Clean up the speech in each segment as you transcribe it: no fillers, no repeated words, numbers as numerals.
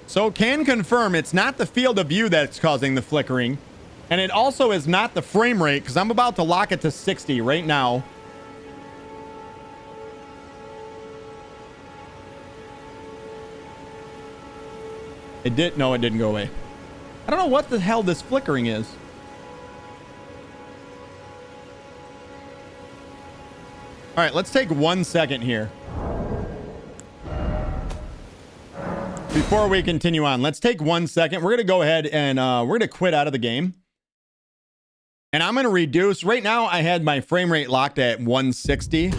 So can confirm it's not the field of view that's causing the flickering. And it also is not the frame rate, because I'm about to lock it to 60 right now. It did. No, it didn't go away. I don't know what the hell this flickering is. All right, let's take 1 second here. Before we continue on, let's take 1 second. We're going to go ahead and we're going to quit out of the game. And I'm going to reduce. Right now, I had my frame rate locked at 160.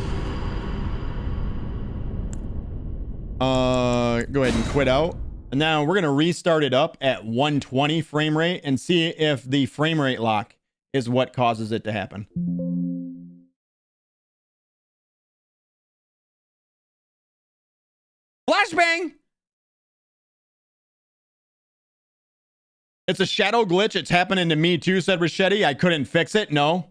Go ahead and quit out. And now we're going to restart it up at 120 frame rate and see if the frame rate lock is what causes it to happen. Flashbang! It's a shadow glitch. It's happening to me too, said Rachetti. I couldn't fix it. No.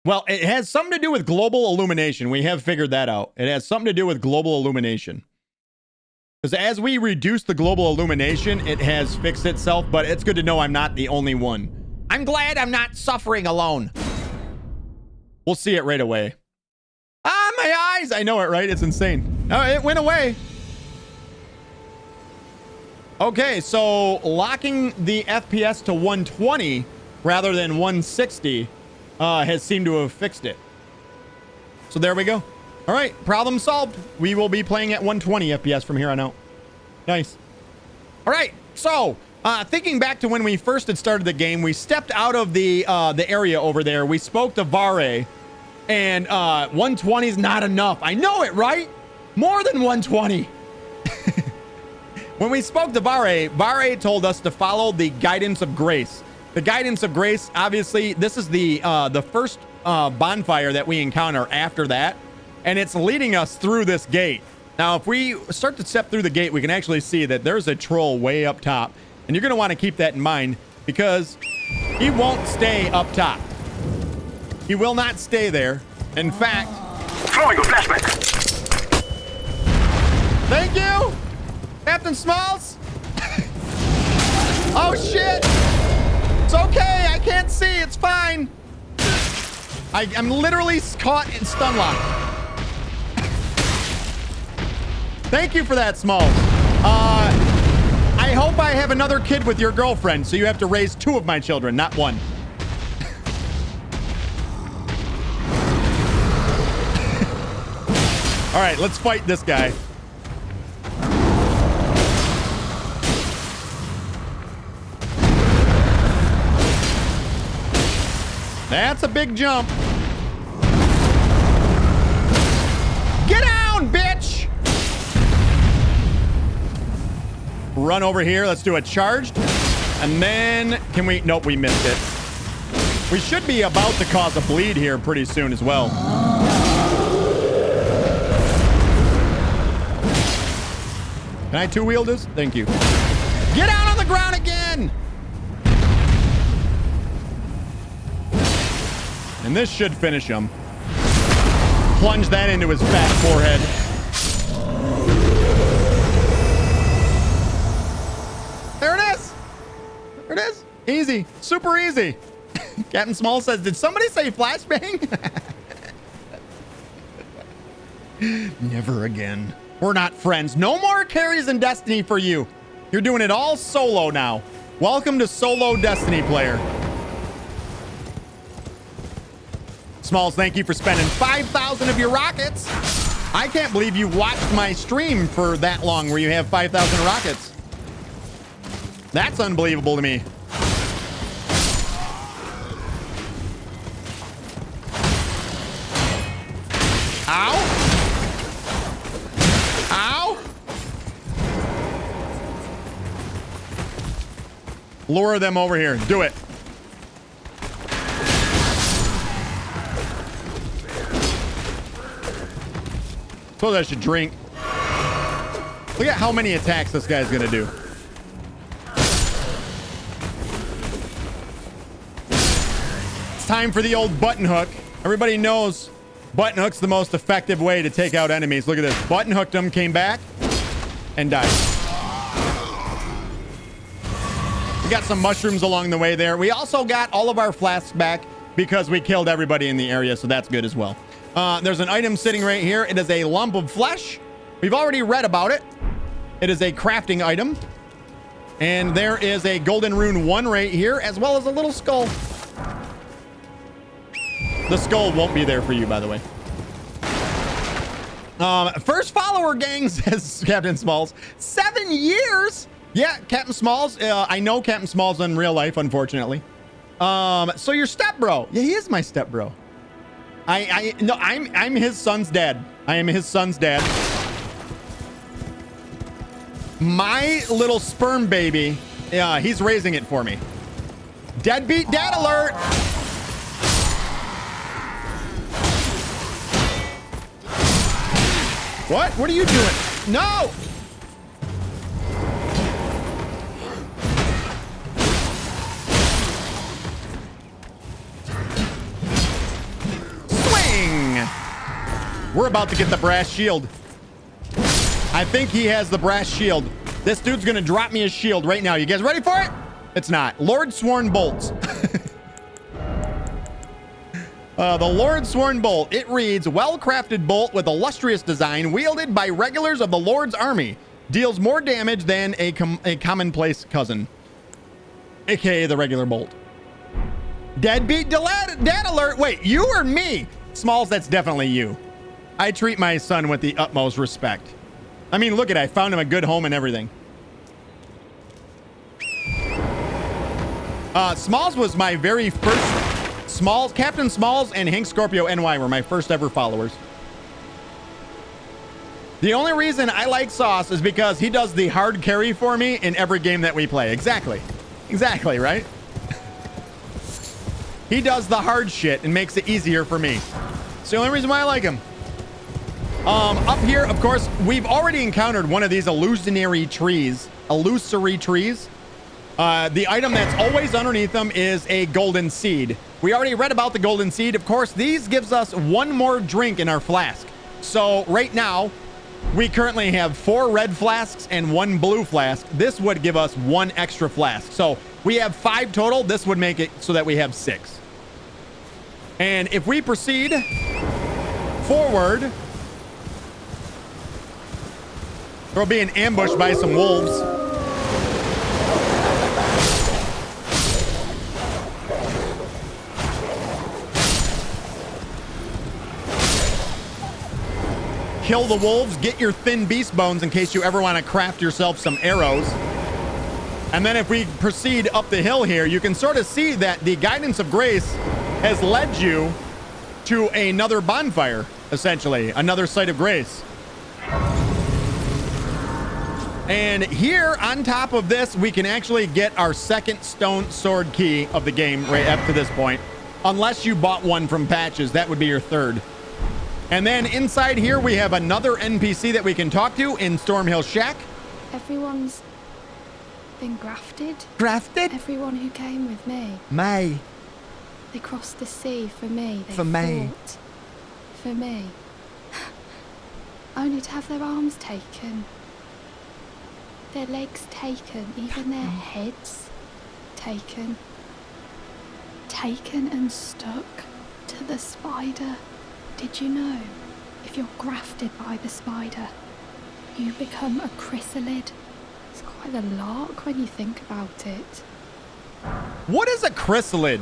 Well, it has something to do with global illumination. We have figured that out. It has something to do with global illumination. Because as we reduce the global illumination, it has fixed itself, but it's good to know I'm not the only one. I'm glad I'm not suffering alone. We'll see it right away. Ah, my eyes! I know it, right? It's insane. Oh, it went away. Okay, so locking the FPS to 120 rather than 160 has seemed to have fixed it. So there we go. All right, problem solved. We will be playing at 120 FPS from here on out. Nice. All right, so thinking back to when we first had started the game, we stepped out of the area over there. We spoke to Vare, and 120 is not enough. I know it, right? More than 120. When we spoke to Vare told us to follow the guidance of grace. The guidance of grace, obviously, this is the first bonfire that we encounter after that. And it's leading us through this gate. Now, if we start to step through the gate, we can actually see that there's a troll way up top. And you're going to want to keep that in mind because he won't stay up top. He will not stay there. In fact... Throwing a flashback. Thank you, Captain Smalls. Oh, shit. It's okay. I can't see. It's fine. I'm literally caught in stun lock. Thank you for that, Smalls. I hope I have another kid with your girlfriend, so you have to raise 2 of my children, not 1. All right, let's fight this guy. That's a big jump. Get down, bitch! Run over here. Let's do a charged. And then, can we... Nope, we missed it. We should be about to cause a bleed here pretty soon as well. Can I 2-wheel this? Thank you. Get down on the ground again! And this should finish him. Plunge that into his fat forehead. There it is. There it is. Easy. Super easy. Captain Small says, did somebody say flashbang? Never again. We're not friends. No more carries in Destiny for you. You're doing it all solo now. Welcome to solo Destiny player. Smalls, thank you for spending 5,000 of your rockets. I can't believe you watched my stream for that long where you have 5,000 rockets. That's unbelievable to me. Ow. Ow. Lure them over here. Do it. Suppose I should drink. Look at how many attacks this guy's gonna do. It's time for the old button hook. Everybody knows button hook's the most effective way to take out enemies. Look at this. Button hooked him, came back, and died. We got some mushrooms along the way there. We also got all of our flasks back because we killed everybody in the area, so that's good as well. There's an item sitting right here. It is a lump of flesh. We've already read about it. It is a crafting item. And there is a golden rune 1 right here, as well as a little skull. The skull won't be there for you, by the way. First follower, gang, says Captain Smalls. 7 years? Yeah, Captain Smalls. I know Captain Smalls in real life, unfortunately. So your stepbro. Yeah, he is my stepbro. No, I'm his son's dad. I am his son's dad. My little sperm baby, he's raising it for me. Deadbeat dad alert! What? What are you doing? No! Swing! We're about to get the brass shield. I think he has the brass shield. This dude's gonna drop me a shield right now. You guys ready for it? It's not. Lord Sworn Bolts. The Lord Sworn Bolt. It reads, well-crafted bolt with illustrious design wielded by regulars of the Lord's army. Deals more damage than a commonplace cousin. AKA the regular bolt. Deadbeat dad alert. Wait, you or me? Smalls, that's definitely you. I treat my son with the utmost respect. I mean, look at it. I found him a good home and everything. Smalls was my very first... Smalls, Captain Smalls and Hank Scorpio NY were my first ever followers. The only reason I like Sauce is because he does the hard carry for me in every game that we play. Exactly. Exactly, right? He does the hard shit and makes it easier for me. It's the only reason why I like him. Up here, of course, we've already encountered one of these illusory trees. The item that's always underneath them is a golden seed. We already read about the golden seed. Of course, these gives us 1 more drink in our flask. So right now, we currently have 4 red flasks and 1 blue flask. This would give us 1 extra flask. So we have 5 total. This would make it so that we have 6. And if we proceed forward, we'll be an ambush by some wolves. Kill the wolves, get your thin beast bones in case you ever want to craft yourself some arrows. And then if we proceed up the hill here, you can sort of see that the guidance of grace has led you to another bonfire, essentially, another site of grace. And here on top of this, we can actually get our second stone sword key of the game right up to this point. Unless you bought one from Patches, that would be your third. And then inside here, we have another NPC that we can talk to in Stormhill Shack. Everyone's been grafted. Grafted? Everyone who came with me. May. They crossed the sea for me. They for me. fought for me. Only to have their arms taken. Their legs taken. Even their heads taken. Taken and stuck to the spider. Did you know, if you're grafted by the spider, you become a chrysalid? It's quite a lark when you think about it. What is a chrysalid?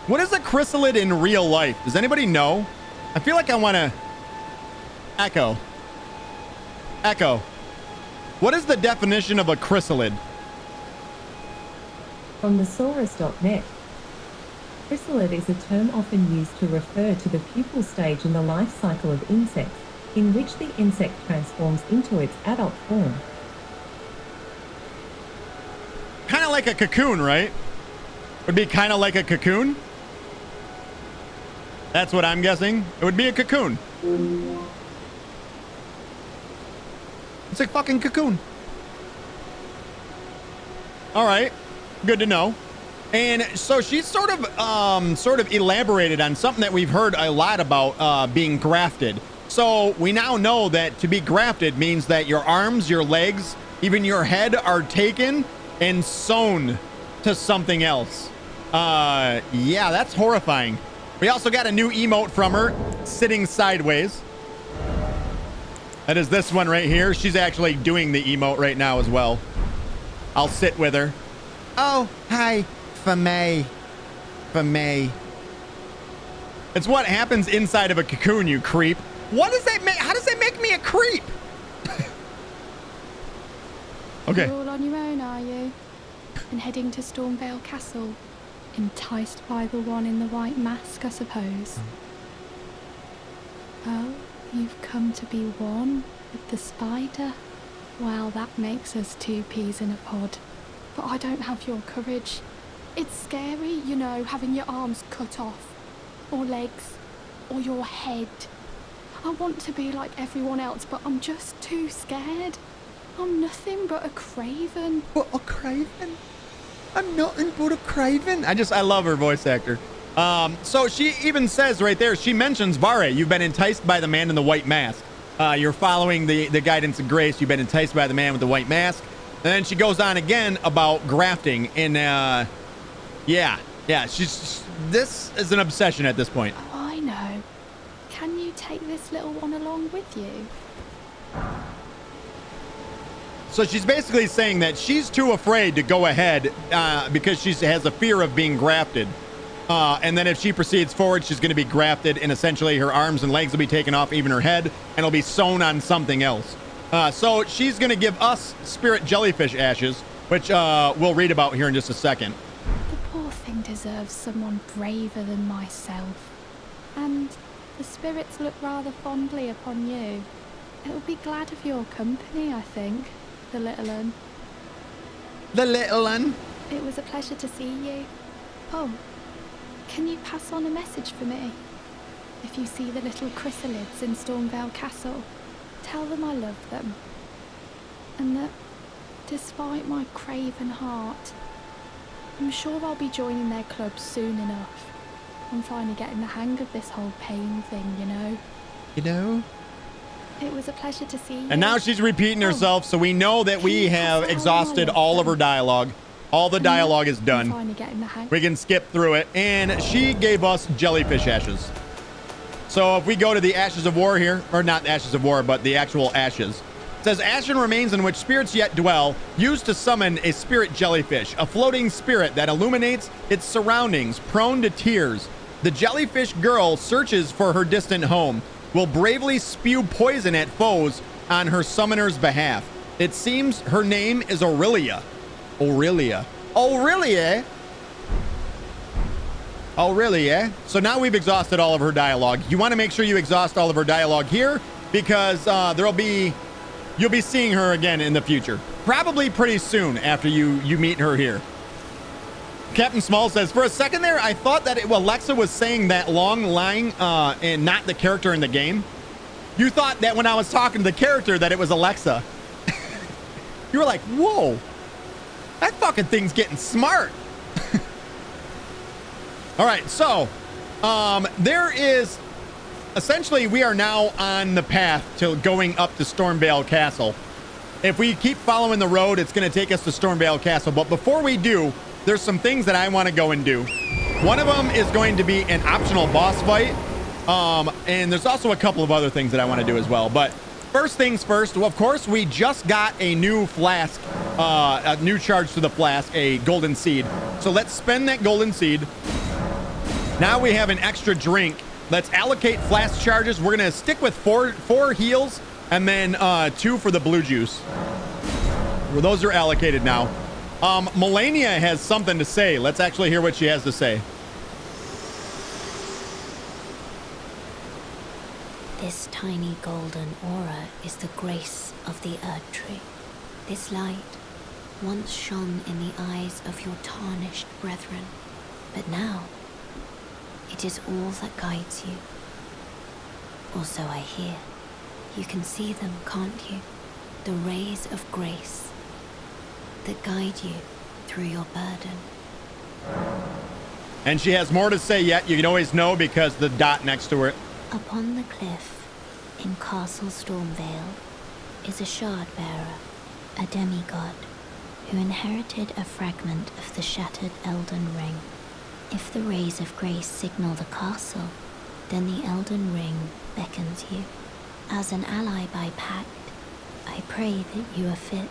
What is a chrysalid in real life? Does anybody know? I feel like I want to... Echo. What is the definition of a chrysalid? From thesaurus.net. Chrysalid is a term often used to refer to the pupal stage in the life cycle of insects, in which the insect transforms into its adult form. Kind of like a cocoon, right? Would be kind of like a cocoon? That's what I'm guessing. It would be a cocoon. It's a fucking cocoon. All right. Good to know. And so she's sort of elaborated on something that we've heard a lot about, being grafted. So we now know that to be grafted means that your arms, your legs, even your head are taken and sewn to something else. Yeah, that's horrifying. We also got a new emote from her, sitting sideways. That is this one right here. She's actually doing the emote right now as well. I'll sit with her. Oh, hi, for me. For me. It's what happens inside of a cocoon, you creep. What does that make? How does that make me a creep? Okay. You're all on your own, are you? And heading to Stormvale Castle? Enticed by the one in the white mask, I suppose. Oh, you've come to be one with the spider? Well, that makes us two peas in a pod. But I don't have your courage. It's scary, you know, having your arms cut off. Or legs. Or your head. I want to be like everyone else, but I'm just too scared. I'm nothing but a craven. But a craven? I'm nothing but a craven. I love her voice actor. So she even says right there, she mentions Vare, you've been enticed by the man in the white mask. You're following the guidance of grace. You've been enticed by the man with the white mask. And then she goes on again about grafting. And yeah, this is an obsession at this point. Oh, I know. Can you take this little one along with you? So she's basically saying that she's too afraid to go ahead because she has a fear of being grafted. And then if she proceeds forward, she's going to be grafted, and essentially her arms and legs will be taken off, even her head, and it'll be sewn on something else. So she's going to give us spirit jellyfish ashes, which we'll read about here in just a second. The poor thing deserves someone braver than myself. And the spirits look rather fondly upon you. It'll be glad of your company, I think, the little un. The little un? It was a pleasure to see you. Oh, can you pass on a message for me? If you see the little chrysalids in Stormvale Castle, tell them I love them. And that, despite my craven heart, I'm sure I'll be joining their club soon enough. I'm finally getting the hang of this whole pain thing, you know? You know? It was a pleasure to see you. And now she's repeating herself, so we know that we have exhausted all of her dialogue. All the dialogue is done. We can skip through it. And she gave us jellyfish ashes. So if we go to the Ashes of War here, or not Ashes of War, but the actual ashes. It says, ashen remains in which spirits yet dwell, used to summon a spirit jellyfish, a floating spirit that illuminates its surroundings, prone to tears. The jellyfish girl searches for her distant home, will bravely spew poison at foes on her summoner's behalf. It seems her name is Aurelia. Aurelia. Aurelia? Aurelia. So now we've exhausted all of her dialogue. You want to make sure you exhaust all of her dialogue here because you'll be seeing her again in the future. Probably pretty soon after you meet her here. Captain Small says, for a second there, I thought that Alexa was saying that long line and not the character in the game. You thought that when I was talking to the character that it was Alexa. You were like, whoa, that fucking thing's getting smart. All right, so there is essentially we are now on the path to going up to Stormvale Castle. If we keep following the road, it's going to take us to Stormvale Castle. But before we do, there's some things that I want to go and do. One of them is going to be an optional boss fight. And there's also a couple of other things that I want to do as well. But first things first, well, of course, we just got a new flask, a new charge to the flask, a golden seed. So let's spend that golden seed. Now we have an extra drink. Let's allocate flask charges. We're going to stick with four heals and then 2 for the blue juice. Well, those are allocated now. Melania has something to say. Let's actually hear what she has to say. This tiny golden aura is the grace of the Erdtree. This light once shone in the eyes of your tarnished brethren, but now it is all that guides you. Also, I hear. You can see them, can't you? The rays of grace that guide you through your burden. And she has more to say yet. You can always know because the dot next to her. Upon the cliff in Castle Stormvale is a shard bearer, a demigod, who inherited a fragment of the shattered Elden Ring. If the rays of grace signal the castle, then the Elden Ring beckons you. As an ally by pact, I pray that you are fit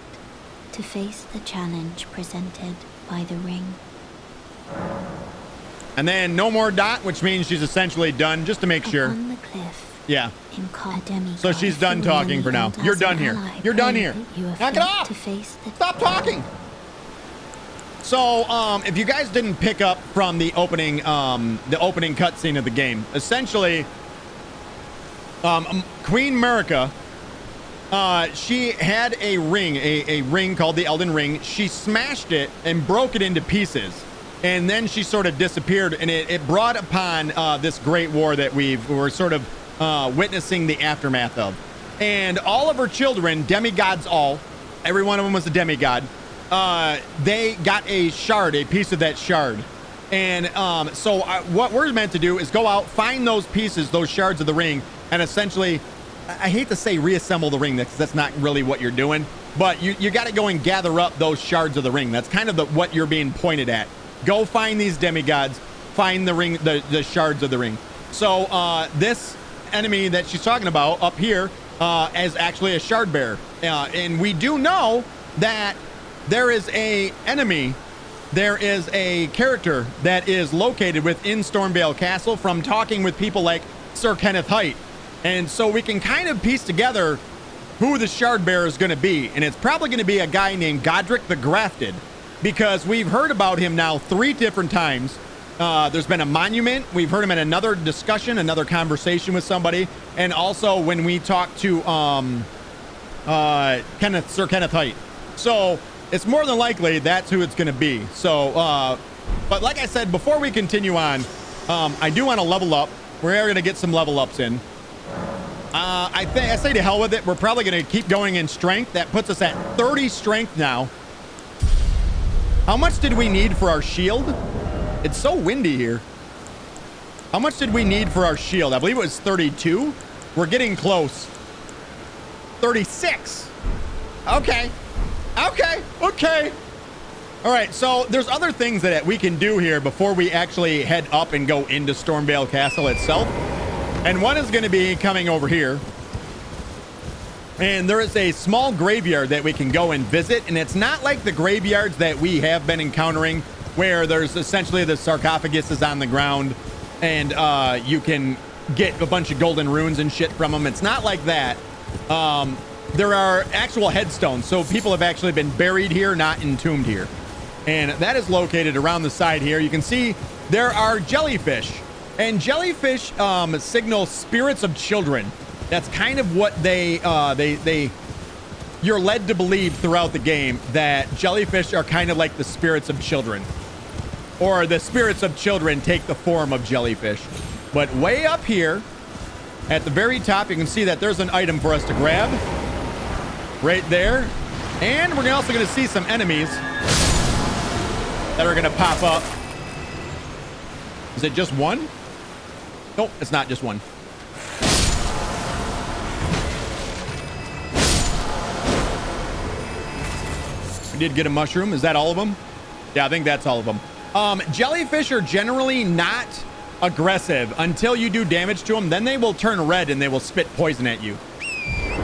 to face the challenge presented by the ring. And then no more dot, which means she's essentially done, just to make sure. On the cliff. Yeah. Demigod, So she's done talking for now. You're done here. You're done here. Knock it off! Stop talking! So, if you guys didn't pick up from the opening cutscene of the game, essentially, Queen Marika, she had a ring, a ring called the Elden Ring. She smashed it and broke it into pieces. And then she sort of disappeared, and it brought upon this great war that we're sort of witnessing the aftermath of. And all of her children, demigods all, every one of them was a demigod, they got a shard, a piece of that shard. And so what we're meant to do is go out, find those pieces, those shards of the ring, and essentially, I hate to say reassemble the ring, because that's not really what you're doing, but you got to go and gather up those shards of the ring. That's kind of what you're being pointed at. Go find these demigods, find the ring, the shards of the ring. So this enemy that she's talking about up here is actually a shard bearer. And we do know that there is a enemy, there is a character that is located within Stormvale Castle from talking with people like Sir Kenneth Haight. And so we can kind of piece together who the shard bearer is going to be. And it's probably going to be a guy named Godric the Grafted, because we've heard about him now 3 different times. There's been a monument. We've heard him in another discussion, another conversation with somebody. And also when we talked to Sir Kenneth Haight. So it's more than likely that's who it's going to be. So, but like I said, before we continue on, I do want to level up. We're going to get some level ups in. I say to hell with it. We're probably going to keep going in strength. That puts us at 30 strength now. How much did we need for our shield? It's so windy here. How much did we need for our shield? I believe it was 32. We're getting close. 36. Okay. Okay. Okay. All right. So there's other things that we can do here before we actually head up and go into Stormvale Castle itself. And one is going to be coming over here. And there is a small graveyard that we can go and visit. And it's not like the graveyards that we have been encountering, where there's essentially the sarcophagus is on the ground and you can get a bunch of golden runes and shit from them. It's not like that. There are actual headstones. So people have actually been buried here, not entombed here. And that is located around the side here. You can see there are jellyfish. And jellyfish signal spirits of children. That's kind of what you're led to believe throughout the game, that jellyfish are kind of like the spirits of children, or the spirits of children take the form of jellyfish. But way up here at the very top, you can see that there's an item for us to grab right there. And we're also going to see some enemies that are going to pop up. Is it just one? Nope, it's not just one. Did get a mushroom. Is that all of them? Yeah, I think that's all of them. Jellyfish are generally not aggressive until you do damage to them. Then they will turn red and they will spit poison at you.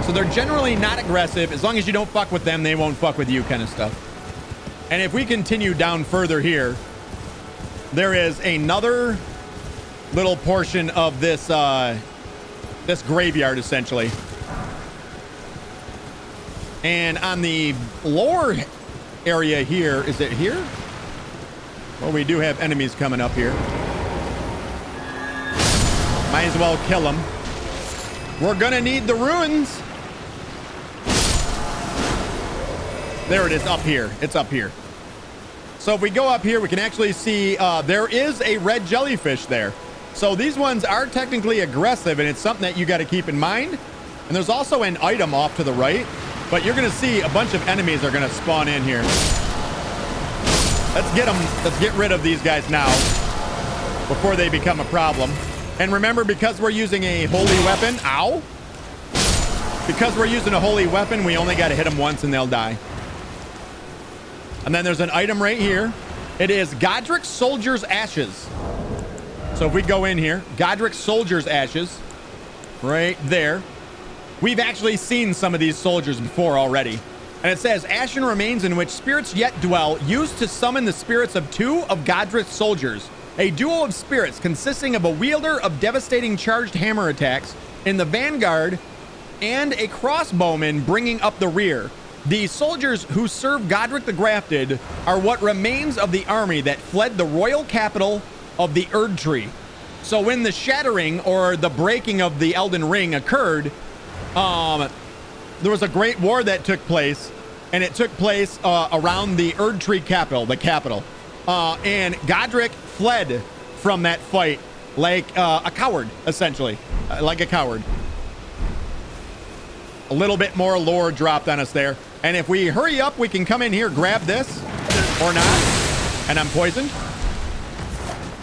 So they're generally not aggressive. As long as you don't fuck with them, they won't fuck with you, kind of stuff. And if we continue down further here, there is another little portion of this this graveyard, essentially. And on the lower area here, is it here? Well, we do have enemies coming up here. Might as well kill them. We're gonna need the ruins. There it is, up here. It's up here. So if we go up here, we can actually see there is a red jellyfish there. So these ones are technically aggressive, and it's something that you got to keep in mind. And there's also an item off to the right. But you're going to see a bunch of enemies are going to spawn in here. Let's get them. Let's get rid of these guys now before they become a problem. And remember, because we're using a holy weapon, ow! Because we're using a holy weapon, we only got to hit them once and they'll die. And then there's an item right here. It is Godric Soldier's Ashes. So if we go in here, Godric Soldier's Ashes, right there. We've actually seen some of these soldiers before already. And it says, ashen remains in which spirits yet dwell, used to summon the spirits of 2 of Godric's soldiers. A duo of spirits consisting of a wielder of devastating charged hammer attacks in the vanguard and a crossbowman bringing up the rear. The soldiers who serve Godric the Grafted are what remains of the army that fled the royal capital of the Erdtree. So when the Shattering, or the breaking of the Elden Ring, occurred, there was a great war that took place, and it took place around the Erdtree capital, the capital. And Godric fled from that fight like a coward, essentially, like a coward. A little bit more lore dropped on us there. And if we hurry up, we can come in here, grab this, or not. And I'm poisoned.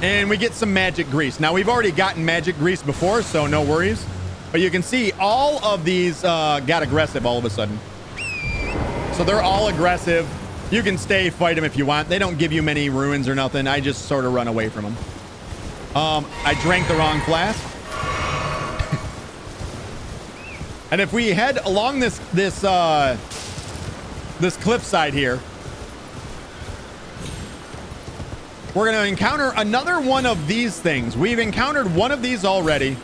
And we get some magic grease. Now, we've already gotten magic grease before, so no worries. But you can see all of these got aggressive all of a sudden. So they're all aggressive. You can stay, fight them if you want. They don't give you many ruins or nothing. I just sort of run away from them. I drank the wrong flask. And if we head along this cliffside here, we're going to encounter another one of these things. We've encountered one of these already.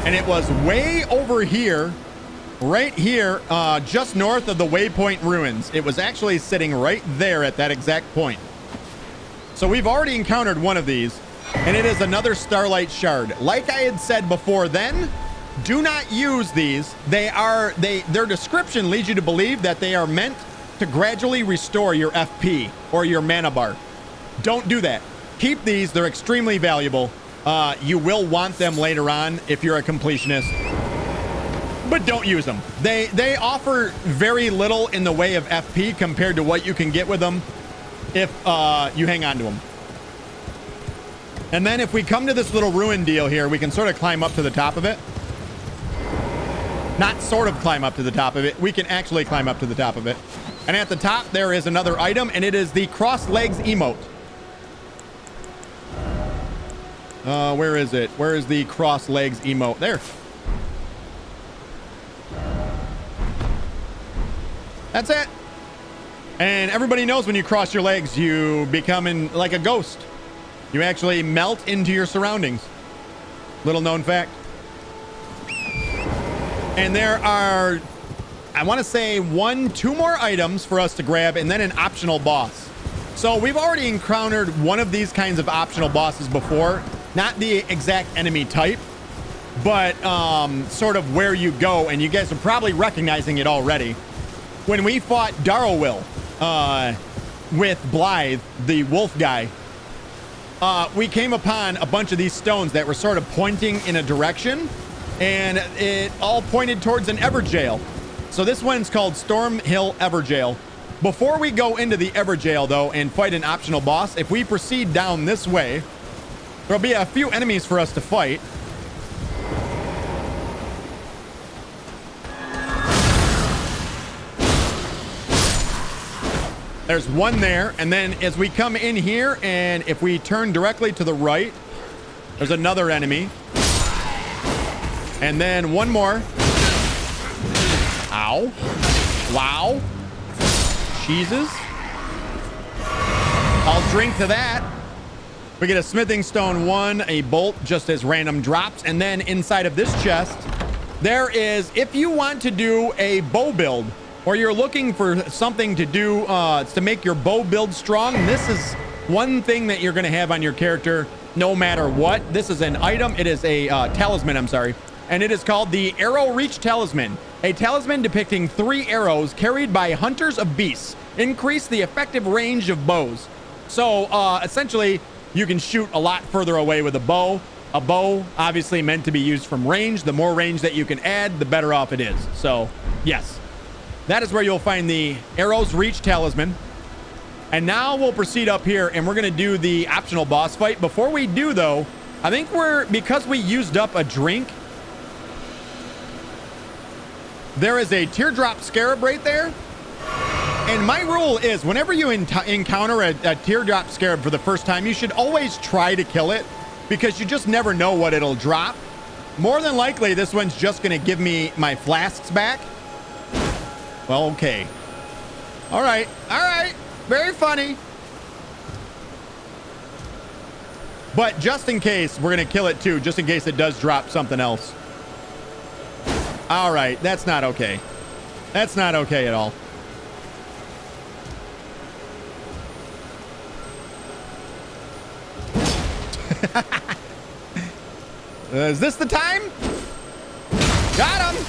And it was way over here, right here, just north of the Waypoint Ruins. It was actually sitting right there at that exact point. So we've already encountered one of these, and it is another Starlight Shard. Like I had said before then, do not use these. Their description leads you to believe that they are meant to gradually restore your FP or your mana bar. Don't do that. Keep these. They're extremely valuable. You will want them later on if you're a completionist, but don't use them. They offer very little in the way of FP compared to what you can get with them if you hang on to them. And then if we come to this little ruin deal here, we can sort of climb up to the top of it. Not sort of climb up to the top of it. We can actually climb up to the top of it. And at the top, there is another item, and it is the cross legs emote. Where is it? Where is the cross legs emote? There. That's it. And everybody knows when you cross your legs, you become like a ghost. You actually melt into your surroundings. Little known fact. And there are, I want to say 2 more items for us to grab, and then an optional boss. So we've already encountered one of these kinds of optional bosses before. Not the exact enemy type, but sort of where you go, and you guys are probably recognizing it already. When we fought Darrowwill with Blythe, the wolf guy, we came upon a bunch of these stones that were sort of pointing in a direction, and it all pointed towards an Everjail. So this one's called Storm Hill Everjail. Before we go into the Everjail, though, and fight an optional boss, if we proceed down this way, there'll be a few enemies for us to fight. There's one there, and then as we come in here, and if we turn directly to the right, there's another enemy. And then one more. Ow. Wow. Jesus. I'll drink to that. We get a smithing stone 1, a bolt just as random drops, and then inside of this chest, there is, if you want to do a bow build, or you're looking for something to do to make your bow build strong, this is one thing that you're going to have on your character no matter what. This is an item. It is a talisman, I'm sorry. And it is called the Arrow Reach Talisman. A talisman depicting 3 arrows carried by hunters of beasts. Increase the effective range of bows. So essentially, you can shoot a lot further away with a bow. A bow, obviously meant to be used from range. The more range that you can add, the better off it is. So, yes. That is where you'll find the Arrows Reach Talisman. And now we'll proceed up here, and we're going to do the optional boss fight. Before we do, though, I think because we used up a drink, there is a teardrop scarab right there. And my rule is whenever you encounter a teardrop scarab for the first time, you should always try to kill it because you just never know what it'll drop. More than likely, this one's just going to give me my flasks back. Well, okay. All right. All right. Very funny. But just in case, we're going to kill it too, just in case it does drop something else. All right. That's not okay. That's not okay at all. Is this the time? Got him.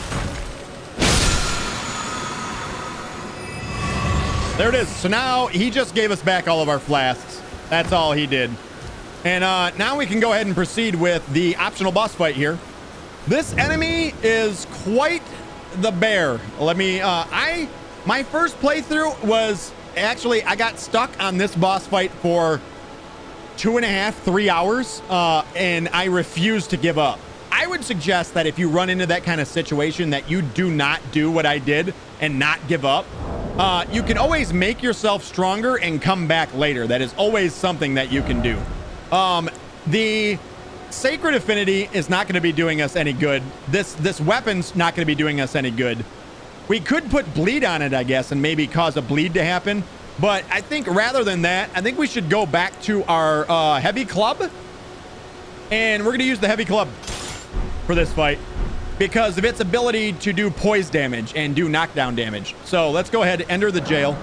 There it is. So now he just gave us back all of our flasks. That's all he did. And now we can go ahead and proceed with the optional boss fight here. This enemy is quite the bear. Let me, my first playthrough was actually, I got stuck on this boss fight for 2.5, 3 hours, and I refused to give up. I would suggest that if you run into that kind of situation that you do not do what I did and not give up. You can always make yourself stronger and come back later. That is always something that you can do. The Sacred Affinity is not going to be doing us any good. This weapon's not going to be doing us any good. We could put bleed on it, I guess, and maybe cause a bleed to happen. But I think rather than that, I think we should go back to our heavy club. And we're going to use the heavy club for this fight because of its ability to do poise damage and do knockdown damage. So let's go ahead and enter the jail.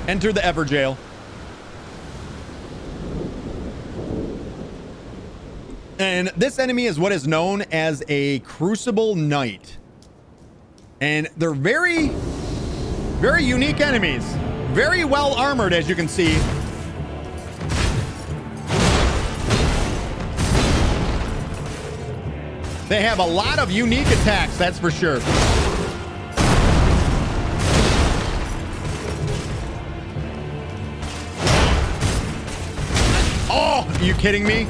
Enter the Ever Jail. And this enemy is what is known as a Crucible Knight. And they're very, very unique enemies. Very well armored, as you can see. They have a lot of unique attacks, that's for sure. Oh, are you kidding me?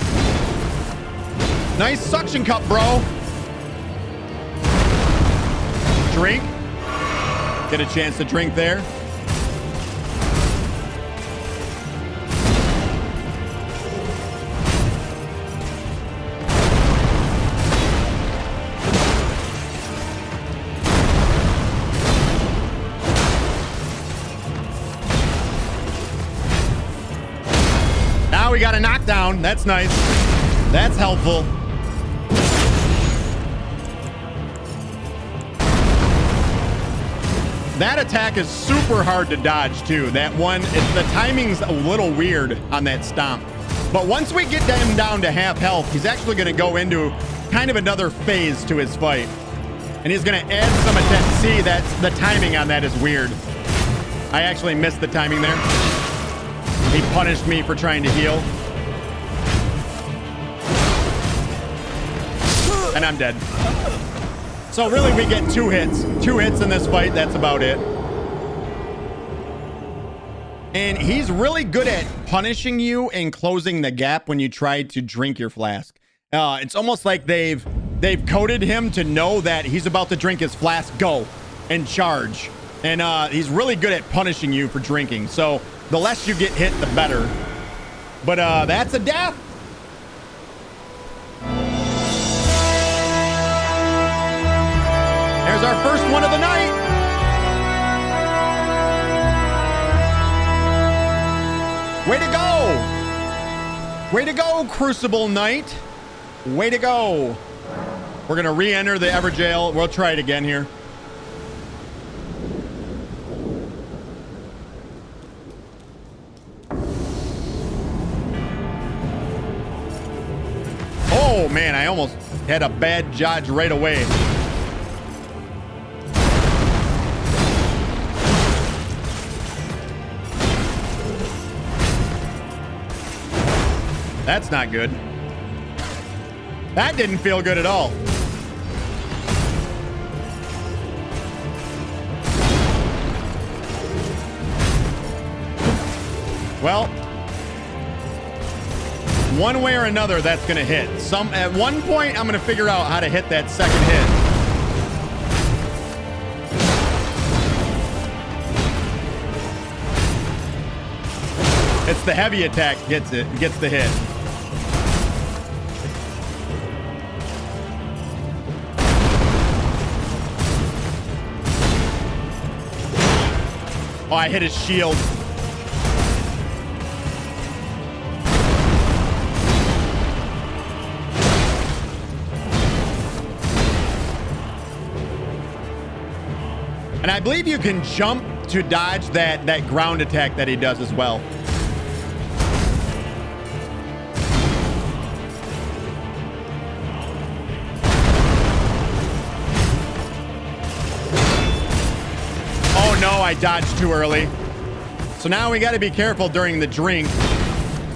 Nice suction cup, bro. Drink. Get a chance to drink there. Now we got a knockdown. That's nice. That's helpful. That attack is super hard to dodge too. That one, the timing's a little weird on that stomp. But once we get him down to half health, he's actually going to go into kind of another phase to his fight. And he's going to add some attack. See, that's the timing on that is weird. I actually missed the timing there. He punished me for trying to heal. And I'm dead. So really, we get 2 hits. 2 hits in this fight. That's about it. And he's really good at punishing you and closing the gap when you try to drink your flask. It's almost like they've coded him to know that he's about to drink his flask. Go and charge. And he's really good at punishing you for drinking. So the less you get hit, the better. But that's a death. There's our first one of the night. Way to go. Way to go, Crucible Knight. Way to go. We're going to re-enter the Ever Jail. We'll try it again here. Oh, man, I almost had a bad dodge right away. That's not good. That didn't feel good at all. Well, one way or another, that's going to hit. At one point, I'm going to figure out how to hit that second hit. It's the heavy attack gets the hit. Oh, I hit his shield. And I believe you can jump to dodge that ground attack that he does as well. Oh no, I dodged too early. So now we got to be careful during the drink.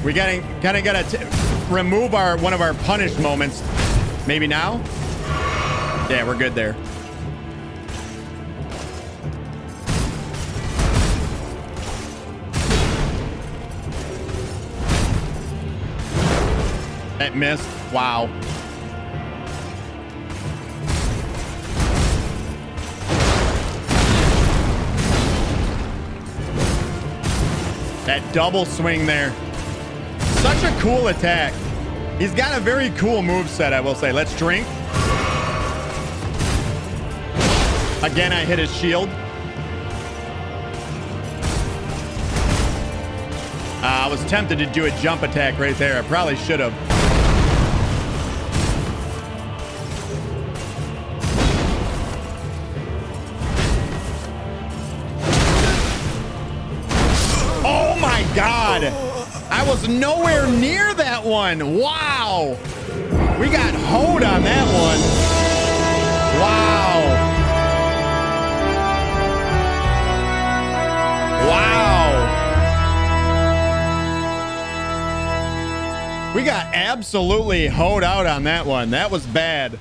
We kind of gotta remove one of our punish moments. Maybe now? Yeah, we're good there. That missed. Wow. That double swing there. Such a cool attack. He's got a very cool moveset, I will say. Let's drink. Again, I hit his shield. I was tempted to do a jump attack right there. I probably should have. Oh my God. I was nowhere near that one. Wow. We got hoed on that one. Wow. Wow. We got absolutely hoed out on that one. That was bad.